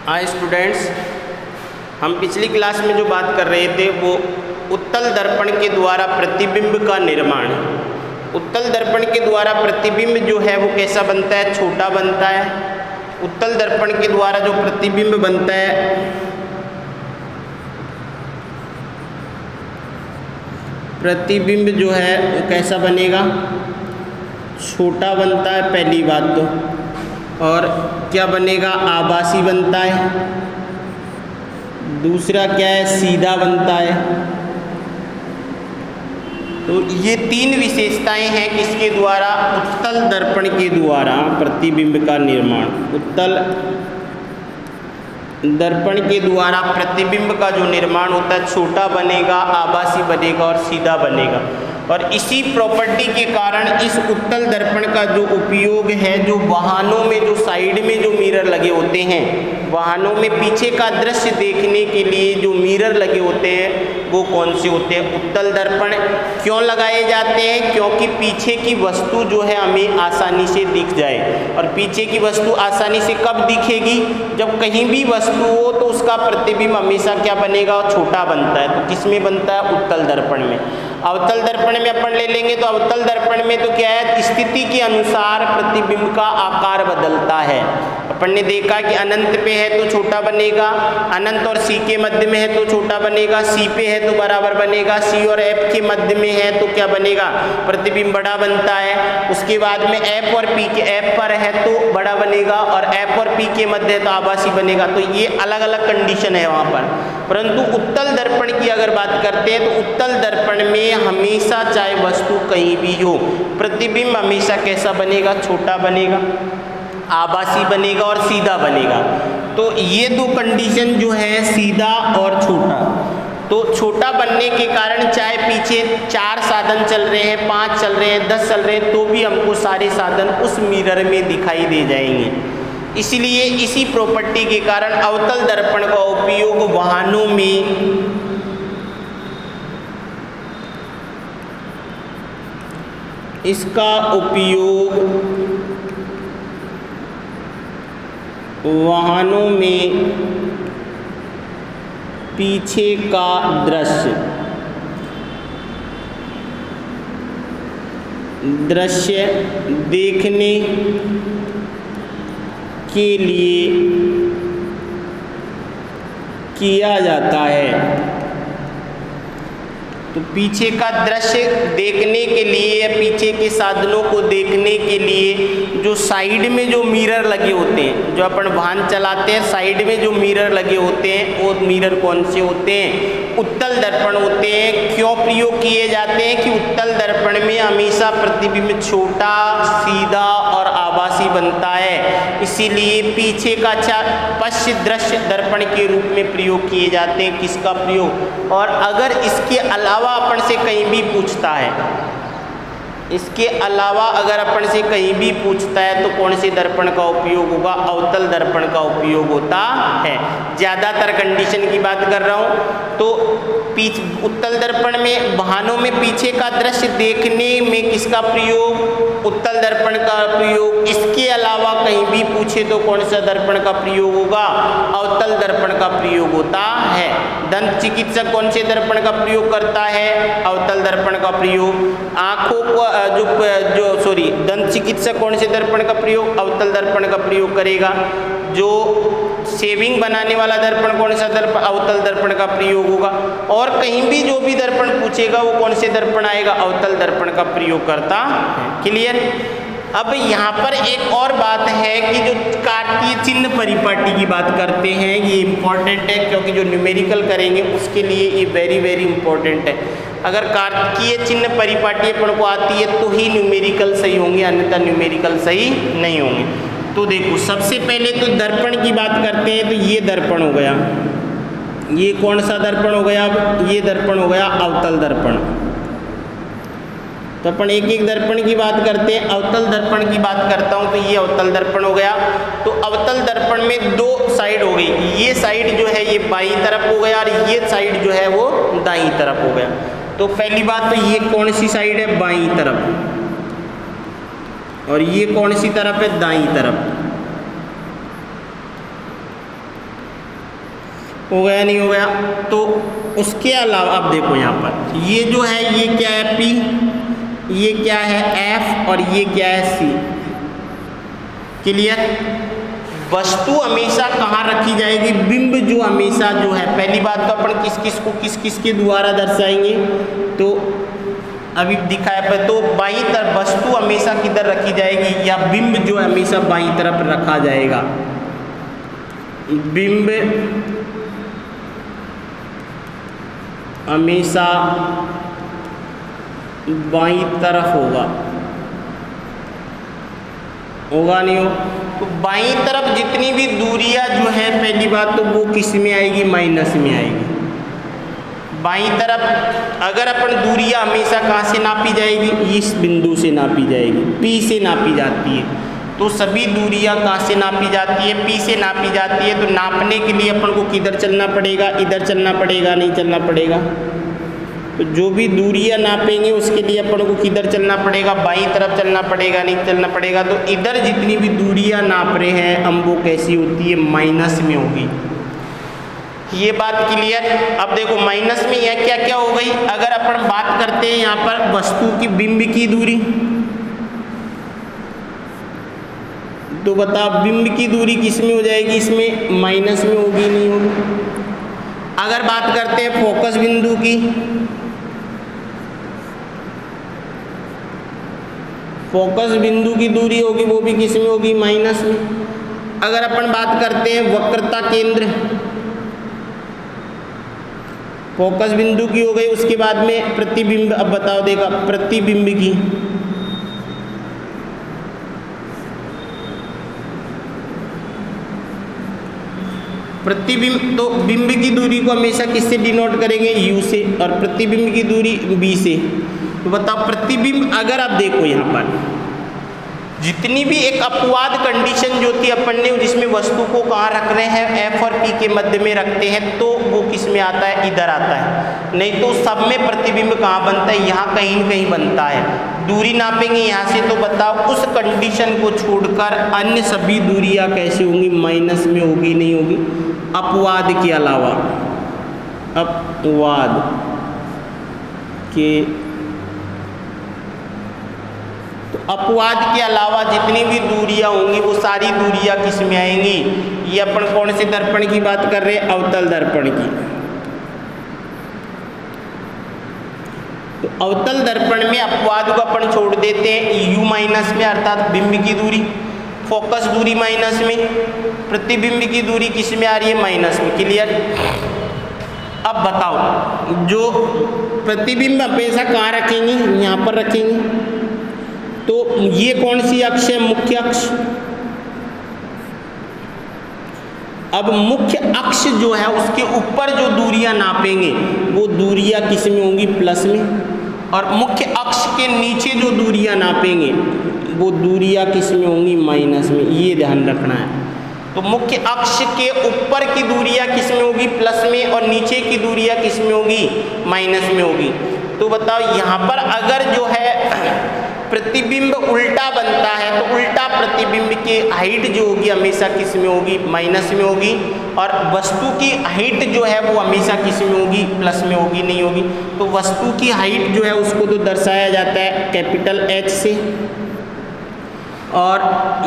हाँ स्टूडेंट्स, हम पिछली क्लास में जो बात कर रहे थे वो उत्तल दर्पण के द्वारा प्रतिबिंब का निर्माण। उत्तल दर्पण के द्वारा प्रतिबिंब जो है वो कैसा बनता है? छोटा बनता है। उत्तल दर्पण के द्वारा जो प्रतिबिंब बनता है, प्रतिबिंब जो है वो कैसा बनेगा? छोटा बनता है पहली बात तो, और क्या बनेगा? आभासी बनता है। दूसरा क्या है? सीधा बनता है। तो ये तीन विशेषताएं हैं किसके द्वारा? उत्तल दर्पण के द्वारा प्रतिबिंब का निर्माण। उत्तल दर्पण के द्वारा प्रतिबिंब का जो निर्माण होता है, छोटा बनेगा, आभासी बनेगा और सीधा बनेगा। और इसी प्रॉपर्टी के कारण इस उत्तल दर्पण का जो उपयोग है, जो वाहनों में जो साइड में जो मिरर लगे होते हैं, वाहनों में पीछे का दृश्य देखने के लिए जो मिरर लगे होते हैं वो कौन से होते हैं? उत्तल दर्पण। क्यों लगाए जाते हैं? क्योंकि पीछे की वस्तु जो है हमें आसानी से दिख जाए। और पीछे की वस्तु आसानी से कब दिखेगी? जब कहीं भी वस्तु हो तो उसका प्रतिबिंब हमेशा क्या बनेगा? छोटा बनता है। तो किस में बनता है? उत्तल दर्पण में। अवतल दर्पण में अपन ले लेंगे तो अवतल दर्पण में तो क्या है? स्थिति के अनुसार प्रतिबिंब का आकार बदलता है। अपन ने देखा कि अनंत पे है तो छोटा बनेगा, अनंत और सी के मध्य में है तो छोटा बनेगा, सी पे है तो बराबर बनेगा, सी और एफ के मध्य में है तो क्या बनेगा? प्रतिबिंब बड़ा बनता है। उसके बाद में एफ और पी के, एफ पर है तो बड़ा बनेगा और एफ और पी के मध्य है तो आभासी बनेगा। तो ये अलग अलग कंडीशन है वहाँ पर। परंतु उत्तल दर्पण की अगर बात करते हैं तो उत्तल दर्पण में हमेशा, चाहे वस्तु कहीं भी हो, प्रतिबिंब हमेशा कैसा बनेगा? छोटा बनेगा, आभासी बनेगा और सीधा बनेगा। तो ये दो कंडीशन जो है, सीधा और छोटा, तो छोटा बनने के कारण चाहे पीछे 4 साधन चल रहे हैं, 5 चल रहे हैं, 10 चल रहे हैं, तो भी हमको सारे साधन उस मिरर में दिखाई दे जाएंगे। इसलिए इसी प्रॉपर्टी के कारण अवतल दर्पण का उपयोग वाहनों में इसका उपयोग वाहनों में पीछे का दृश्य देखने के लिए किया जाता है। तो पीछे का दृश्य देखने के लिए या पीछे के साधनों को देखने के लिए जो साइड में जो मिरर लगे होते हैं, जो अपन वाहन चलाते हैं साइड में जो मिरर लगे होते हैं, वो मिरर कौन से होते हैं? उत्तल दर्पण होते हैं। क्यों प्रयोग किए जाते हैं? कि उत्तल दर्पण में हमेशा प्रतिबिंब छोटा, सीधा और आभासी बनता है। इसीलिए पीछे का पश्च दृश्य दर्पण के रूप में प्रयोग किए जाते हैं। किसका प्रयोग? और अगर इसके अलावा अपन से कहीं भी पूछता है, इसके अलावा अगर अपन से कहीं भी पूछता है तो कौन से दर्पण का उपयोग होगा? अवतल दर्पण का उपयोग होता है। ज़्यादातर कंडीशन की बात कर रहा हूँ। तो उत्तल दर्पण में वाहनों में पीछे का दृश्य देखने में किसका प्रयोग? उत्तल दर्पण का प्रयोग। इसके अलावा कहीं भी पूछे तो कौन सा दर्पण का प्रयोग होगा? अवतल दर्पण का प्रयोग होता है। दंत चिकित्सक कौन से दर्पण का प्रयोग करता है? अवतल दर्पण का प्रयोग। आँखों को दंत चिकित्सक कौन से दर्पण का प्रयोग? अवतल दर्पण का प्रयोग करेगा। जो शेविंग बनाने वाला दर्पण कौन सा दर्पण? अवतल दर्पण का प्रयोग होगा। और कहीं भी जो भी दर्पण पूछेगा वो कौन से दर्पण आएगा? अवतल दर्पण का प्रयोग करता है। क्लियर? अब यहाँ पर एक और बात है कि जो कार्तीय चिन्ह परिपाटी की बात करते हैं, ये इम्पॉर्टेंट है क्योंकि जो न्यूमेरिकल करेंगे उसके लिए ये वेरी वेरी इंपॉर्टेंट है। अगर कार्तीय चिन्ह परिपाटी अपन को आती है तो ही न्यूमेरिकल सही होंगे, अन्यथा न्यूमेरिकल सही नहीं होंगे। तो देखो, सबसे पहले तो दर्पण की बात करते हैं तो ये दर्पण हो गया। ये कौन सा दर्पण हो गया? अब ये दर्पण हो गया अवतल दर्पण। तो अपन एक एक दर्पण की बात करते हैं। अवतल दर्पण की बात करता हूँ तो ये अवतल दर्पण हो गया। तो अवतल दर्पण में 2 साइड हो गई। ये साइड जो है ये बाईं तरफ हो गया और ये साइड जो है वो दाईं तरफ हो गया। तो पहली बात तो ये कौन सी साइड है? बाईं तरफ। और ये कौन सी तरफ है? दाईं तरफ। हो गया नहीं हो गया। तो उसके अलावा अब देखो यहाँ पर ये जो है ये क्या है P, ये क्या है F और ये क्या है C। क्लियर। वस्तु हमेशा कहाँ रखी जाएगी, बिंब जो हमेशा जो है, पहली बात तो अपन किस किस को किस किस के द्वारा दर्शाएंगे, तो अभी दिखाया पर तो बाईं तरफ वस्तु हमेशा किधर रखी जाएगी, या बिंब जो है हमेशा बाईं तरफ रखा जाएगा। बिंब हमेशा बाईं तरफ होगा नहीं हो। तो बाईं तरफ जितनी भी दूरियां जो है, पहली बात तो वो किस में आएगी, माइनस में आएगी। बाईं तरफ अगर अपन दूरियां हमेशा कहाँ से नापी जाएगी, इस बिंदु से नापी जाएगी, P से नापी जाती है। तो सभी दूरियां कहाँ से नापी जाती है, P से नापी जाती है। तो नापने के लिए अपन को किधर चलना पड़ेगा, इधर चलना पड़ेगा, नहीं चलना पड़ेगा। तो जो भी दूरियां नापेंगे उसके लिए अपन को किधर चलना पड़ेगा, बाईं तरफ चलना पड़ेगा, नहीं चलना पड़ेगा। तो इधर जितनी भी दूरियां नाप रहे हैं हम, वो कैसी होती है, माइनस में होगी। ये बात क्लियर। अब देखो माइनस में यह क्या क्या हो गई, अगर अपन बात करते हैं यहाँ पर वस्तु की बिंब की दूरी, तो बताओ बिंब की दूरी किस में हो जाएगी, इसमें माइनस में होगी, नहीं होगी। अगर बात करते हैं फोकस बिंदु की, फोकस बिंदु की दूरी होगी वो भी किस में होगी, माइनस में। अगर अपन बात करते हैं वक्रता केंद्र, फोकस बिंदु की हो गई, उसके बाद में प्रतिबिंब। अब बताओ देखा प्रतिबिंब की, प्रतिबिंब तो बिंब की दूरी को हमेशा किससे डिनोट करेंगे, U से, और प्रतिबिंब की दूरी B से। तो बताओ प्रतिबिंब, अगर आप देखो यहाँ पर जितनी भी एक अपवाद कंडीशन जो थी अपन ने, जिसमें वस्तु को कहाँ रख रहे हैं, F और P के मध्य में रखते हैं, तो वो किस में आता है, इधर आता है। नहीं तो सब में प्रतिबिंब कहाँ बनता है, यहाँ कहीं न कहीं बनता है। दूरी नापेंगे यहाँ से, तो बताओ उस कंडीशन को छोड़कर अन्य सभी दूरियाँ कैसे होंगी, माइनस में होगी, नहीं होगी। अपवाद के अलावा, अपवाद के, तो अपवाद के अलावा जितनी भी दूरियां होंगी वो सारी दूरियां किस में आएंगी, ये अपन कौन से दर्पण की बात कर रहे हैं, अवतल दर्पण की। तो अवतल दर्पण में अपवाद को अपन छोड़ देते हैं U माइनस में, अर्थात बिंब की दूरी, फोकस दूरी माइनस में, प्रतिबिंब की दूरी किस में आ रही है, माइनस में। क्लियर। अब बताओ जो प्रतिबिंब हमेशा कहाँ रखेंगे, यहाँ पर रखेंगे। तो ये कौन सी अक्ष है, मुख्य अक्ष। अब मुख्य अक्ष जो है उसके ऊपर जो दूरियां नापेंगे वो दूरियां किस में होंगी, प्लस में, और मुख्य अक्ष के नीचे जो दूरियां नापेंगे वो दूरियां किस में होंगी, माइनस में। ये ध्यान रखना है। तो मुख्य अक्ष के ऊपर की दूरियां किस में होगी, प्लस में, और नीचे की दूरियां किस में होगी, माइनस में होगी। तो बताओ यहाँ पर अगर जो है प्रतिबिंब उल्टा बनता है, तो उल्टा प्रतिबिंब की हाइट जो होगी हमेशा किस में होगी, माइनस में होगी, और वस्तु की हाइट जो है वो हमेशा किस में होगी, प्लस में होगी, नहीं होगी। तो वस्तु की हाइट जो है उसको तो दर्शाया जाता है कैपिटल H से, और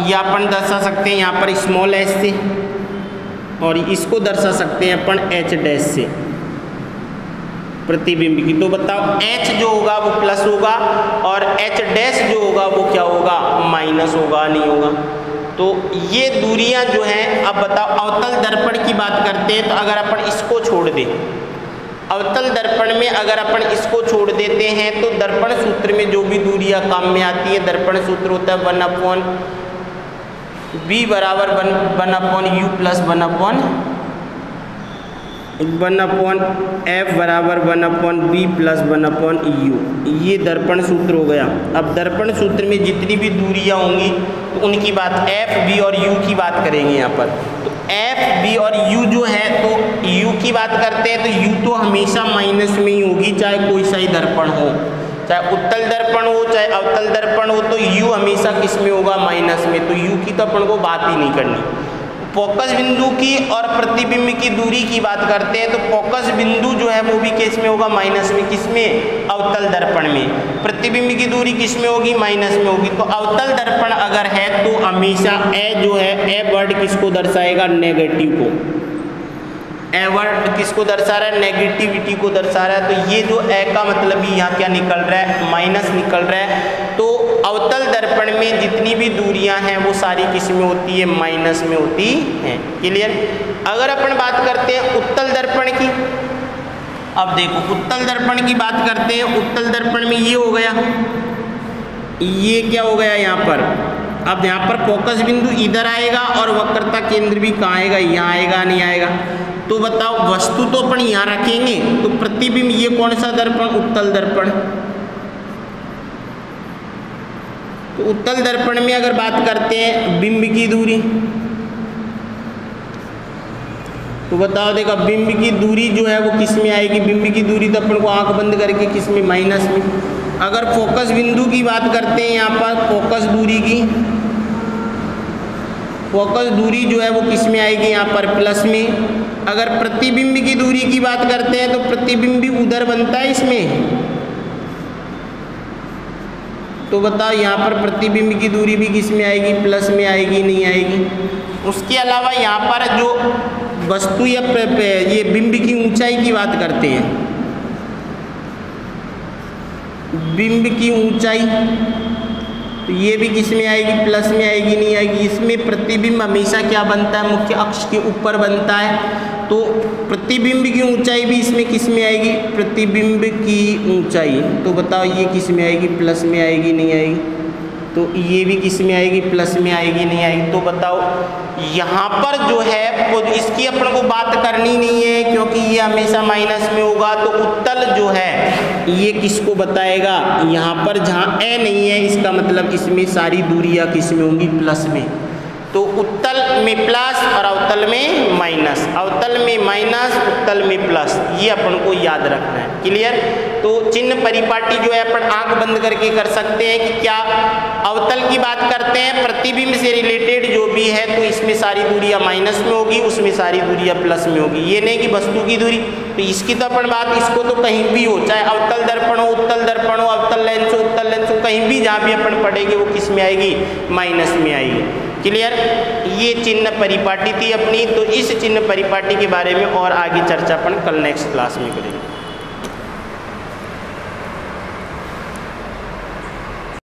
यह अपन दर्शा सकते हैं यहाँ पर स्मॉल h से, और इसको दर्शा सकते हैं अपन H डैश से, प्रतिबिंब की। तो बताओ H जो होगा वो प्लस होगा, और H डैश जो होगा वो क्या होगा, माइनस होगा, नहीं होगा। तो ये दूरियां जो हैं, अब बताओ अवतल दर्पण की बात करते हैं, तो अगर अपन इसको छोड़ दें, अवतल दर्पण में अगर अपन इसको छोड़ देते हैं, तो दर्पण सूत्र में जो भी दूरियां काम में आती है, दर्पण सूत्र होता है 1/b बराबर 1/u प्लस 1/f बराबर 1/b प्लस 1/u। ये दर्पण सूत्र हो गया। अब दर्पण सूत्र में जितनी भी दूरियां होंगी तो उनकी बात f, b और u की बात करेंगे यहाँ पर। तो f, b और u जो है, तो u की बात करते हैं तो u तो हमेशा माइनस में ही होगी, चाहे कोई सा ही दर्पण हो, चाहे उत्तल दर्पण हो चाहे अवतल दर्पण हो, तो u हमेशा किस में होगा, माइनस में। तो u की तो अपन को बात ही नहीं करनी। फोकस बिंदु की और प्रतिबिंब की दूरी की बात करते हैं तो फोकस बिंदु जो है वो भी किस में होगा, माइनस में। किस में, अवतल दर्पण में। प्रतिबिंब की दूरी किस में होगी, माइनस में होगी। तो अवतल दर्पण अगर है तो हमेशा ए जो है, ए वर्ड किसको दर्शाएगा, नेगेटिव को। ए वर्ड किसको दर्शा रहा है, नेगेटिविटी को दर्शा रहा है। तो ये जो ए का मतलब ही यहाँ क्या निकल रहा है, माइनस निकल रहा है। तो अवतल दर्पण में जितनी भी दूरियां हैं वो सारी किस में होती है, माइनस में होती हैं। क्लियर। अगर अपन बात करते हैं उत्तल दर्पण की, अब देखो उत्तल दर्पण की बात करते हैं। उत्तल दर्पण में ये हो गया, ये क्या हो गया यहाँ पर। अब यहाँ पर फोकस बिंदु इधर आएगा और वक्रता केंद्र भी कहाँ आएगा, यहाँ आएगा, नहीं आएगा। तो बताओ, वस्तु तो अपन यहाँ रखेंगे, तो प्रतिबिंब ये कौन सा दर्पण, उत्तल दर्पण। तो उत्तल दर्पण में अगर बात करते हैं बिंब की दूरी, तो बताओ, देखो बिंब की दूरी जो है वो किस में आएगी, बिंब की दूरी तो अपन को आंख बंद करके किस में, माइनस में। अगर फोकस बिंदु की बात करते हैं यहाँ पर, फोकस दूरी की, फोकस दूरी जो है वो किस में आएगी, यहाँ पर प्लस में। अगर प्रतिबिंब की दूरी की बात करते हैं तो प्रतिबिंब भी उधर बनता है इसमें। तो बताओ यहाँ पर प्रतिबिंब की दूरी भी किस में आएगी, प्लस में आएगी, नहीं आएगी। उसके अलावा यहाँ पर जो वस्तु या ये बिंब की ऊंचाई की बात करते हैं, बिंब की ऊंचाई, तो ये भी किस में आएगी, प्लस में आएगी, नहीं आएगी। इसमें प्रतिबिंब हमेशा क्या बनता है, मुख्य अक्ष के ऊपर बनता है। तो प्रतिबिंब की ऊंचाई भी इसमें किस में आएगी, प्रतिबिंब की ऊंचाई। तो बताओ ये किस में आएगी, प्लस में आएगी, नहीं आएगी। तो ये भी किस में आएगी, प्लस में आएगी, नहीं आएगी। तो बताओ यहाँ पर जो है वो इसकी अपन को बात करनी नहीं है क्योंकि ये हमेशा माइनस में होगा। तो उत्तल जो है ये किसको बताएगा, यहाँ पर जहाँ ए नहीं है इसका मतलब इसमें सारी दूरियाँ किस में होंगी, प्लस में। तो उत्तल में प्लस और अवतल में माइनस, अवतल में माइनस, उत्तल में प्लस, ये अपन को याद रखना है। क्लियर। तो चिन्ह परिपाटी जो है अपन आंख बंद करके कर सकते हैं कि क्या अवतल की बात करते हैं, प्रतिबिंब से रिलेटेड जो भी है तो इसमें सारी दूरियां माइनस में होगी, उसमें सारी दूरियां प्लस में होगी। ये नहीं कि वस्तु की दूरी, तो इसकी तो अपन बात, इसको तो कहीं भी हो, चाहे अवतल दर्पण हो, उत्तल दर्पण हो, अवतल लेंस हो, उत्तल लेंस हो, कहीं भी जहाँ भी अपन पढ़ेंगे वो किस में आएगी, माइनस में आएगी। क्लियर। ये चिन्ह परिपाटी थी अपनी। तो इस चिन्ह परिपाटी के बारे में और आगे चर्चा अपन कल नेक्स्ट क्लास में करेंगे।